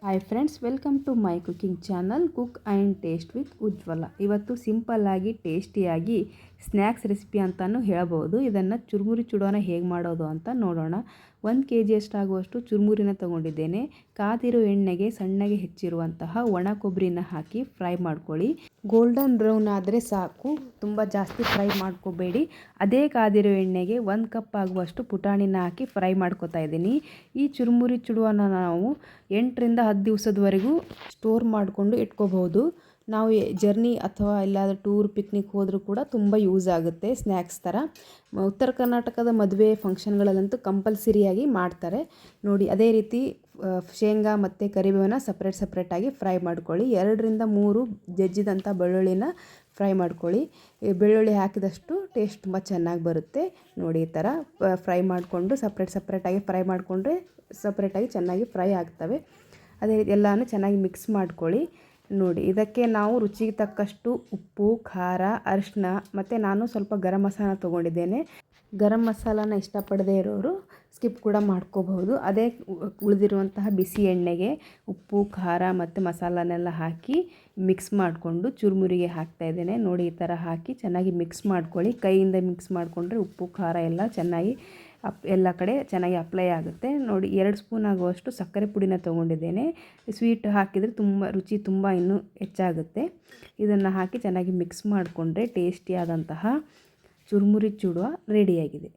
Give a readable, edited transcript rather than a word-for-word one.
Hi friends, welcome to my cooking channel cook and taste with Ujwala. ಇವತ್ತು ಸಿಂಪಲ್ಲಾಗಿ ಟೇಸ್ಟಿಯಾಗಿ snacks recipe ಅಂತಲೂ ಹೇಳ್ಬೋದು. ಇದನ್ನು ಚುರುಮುರಿ ಚೂಡೋನ ಹೇಗೆ ಮಾಡೋದು ಅಂತ ನೋಡೋಣ. 1 kg ಆಗುವಷ್ಟು ಚುರುಮುರಿನ ತೊಗೊಂಡಿದ್ದೇನೆ. ಕಾದಿರೋ ಎಣ್ಣೆಗೆ ಸಣ್ಣಗೆ ಹೆಚ್ಚಿರುವಂತಹ ಒಣ ಕೊಬ್ಬರಿನ ಹಾಕಿ ಫ್ರೈ ಮಾಡ್ಕೊಳ್ಳಿ. ಗೋಲ್ಡನ್ ಬ್ರೌನ್ ಆದರೆ ಸಾಕು, ತುಂಬ ಜಾಸ್ತಿ ಫ್ರೈ ಮಾಡ್ಕೋಬೇಡಿ. ಅದೇ ಕಾದಿರೋ ಎಣ್ಣೆಗೆ 1 ಕಪ್ ಆಗುವಷ್ಟು ಪುಟಾಣಿನ ಹಾಕಿ ಫ್ರೈ ಮಾಡ್ಕೊತಾ ಇದ್ದೀನಿ. ಈ ಚುರುಮುರಿ ಚುಡುವನ್ನ ನಾವು 8ರಿಂದ 10 ದಿವಸದವರೆಗೂ ಸ್ಟೋರ್ ಮಾಡಿಕೊಂಡು ಇಟ್ಕೋಬಹುದು. ನಾವು ಜರ್ನಿ ಅಥವಾ ಎಲ್ಲಾದರೂ ಟೂರ್ ಪಿಕ್ನಿಕ್ ಹೋದರೂ ಕೂಡ ತುಂಬ ಯೂಸ್ ಆಗುತ್ತೆ ಸ್ನ್ಯಾಕ್ಸ್ ಥರ. ಉತ್ತರ ಕರ್ನಾಟಕದ ಮದುವೆ ಫಂಕ್ಷನ್ಗಳಲ್ಲಂತೂ ಕಂಪಲ್ಸರಿಯಾಗಿ ಮಾಡ್ತಾರೆ ನೋಡಿ. ಅದೇ ರೀತಿ ಶೇಂಗಾ ಮತ್ತು ಕರಿಬೇವನ್ನ ಸಪ್ರೇಟಾಗಿ ಫ್ರೈ ಮಾಡ್ಕೊಳ್ಳಿ. 2ರಿಂದ 3 ಜಜ್ಜಿದಂಥ ಬೆಳ್ಳುಳ್ಳಿನ ಫ್ರೈ ಮಾಡ್ಕೊಳ್ಳಿ. ಬೆಳ್ಳುಳ್ಳಿ ಹಾಕಿದಷ್ಟು ಟೇಸ್ಟ್ ತುಂಬ ಚೆನ್ನಾಗಿ ಬರುತ್ತೆ ನೋಡಿ. ಈ ಥರ ಫ್ರೈ ಮಾಡಿಕೊಂಡು ಸಪ್ರೇಟಾಗಿ ಫ್ರೈ ಮಾಡಿಕೊಂಡ್ರೆ ಸಪ್ರೇಟಾಗಿ ಚೆನ್ನಾಗಿ ಫ್ರೈ ಆಗ್ತವೆ. ಅದೇ ರೀತಿ ಎಲ್ಲನೂ ಚೆನ್ನಾಗಿ ಮಿಕ್ಸ್ ಮಾಡ್ಕೊಳ್ಳಿ ನೋಡಿ. ಇದಕ್ಕೆ ನಾವು ರುಚಿಗೆ ತಕ್ಕಷ್ಟು ಉಪ್ಪು, ಖಾರ, ಅರಿಶಿನ ಮತ್ತು ನಾನು ಸ್ವಲ್ಪ ಗರಂ ಮಸಾಲ ತೊಗೊಂಡಿದ್ದೇನೆ. ಗರಂ ಮಸಾಲಾನ ಇಷ್ಟಪಡದೇ ಇರೋರು ಸ್ಕಿಪ್ ಕೂಡ ಮಾಡ್ಕೋಬಹುದು. ಅದೇ ಉಳಿದಿರುವಂತಹ ಬಿಸಿ ಎಣ್ಣೆಗೆ ಉಪ್ಪು, ಖಾರ ಮತ್ತು ಮಸಾಲನೆಲ್ಲ ಹಾಕಿ ಮಿಕ್ಸ್ ಮಾಡಿಕೊಂಡು ಚುರುಮುರಿಗೆ ಹಾಕ್ತಾಯಿದ್ದೇನೆ ನೋಡಿ. ಈ ಥರ ಹಾಕಿ ಚೆನ್ನಾಗಿ ಮಿಕ್ಸ್ ಮಾಡ್ಕೊಳ್ಳಿ. ಕೈಯಿಂದ ಮಿಕ್ಸ್ ಮಾಡಿಕೊಂಡ್ರೆ ಉಪ್ಪು, ಖಾರ ಎಲ್ಲ ಚೆನ್ನಾಗಿ ಎಲ್ಲ ಕಡೆ ಚೆನ್ನಾಗಿ ಅಪ್ಲೈ ಆಗುತ್ತೆ ನೋಡಿ. 2 ಸ್ಪೂನ್ ಆಗುವಷ್ಟು ಸಕ್ಕರೆ ಪುಡಿನ ತೊಗೊಂಡಿದ್ದೇನೆ. ಸ್ವೀಟ್ ಹಾಕಿದರೆ ರುಚಿ ತುಂಬ ಇನ್ನೂ ಹೆಚ್ಚಾಗುತ್ತೆ. ಇದನ್ನು ಹಾಕಿ ಚೆನ್ನಾಗಿ ಮಿಕ್ಸ್ ಮಾಡಿಕೊಂಡ್ರೆ ಟೇಸ್ಟಿಯಾದಂತಹ ಚುರುಮುರಿ ಚೂಡುವ ರೆಡಿಯಾಗಿದೆ.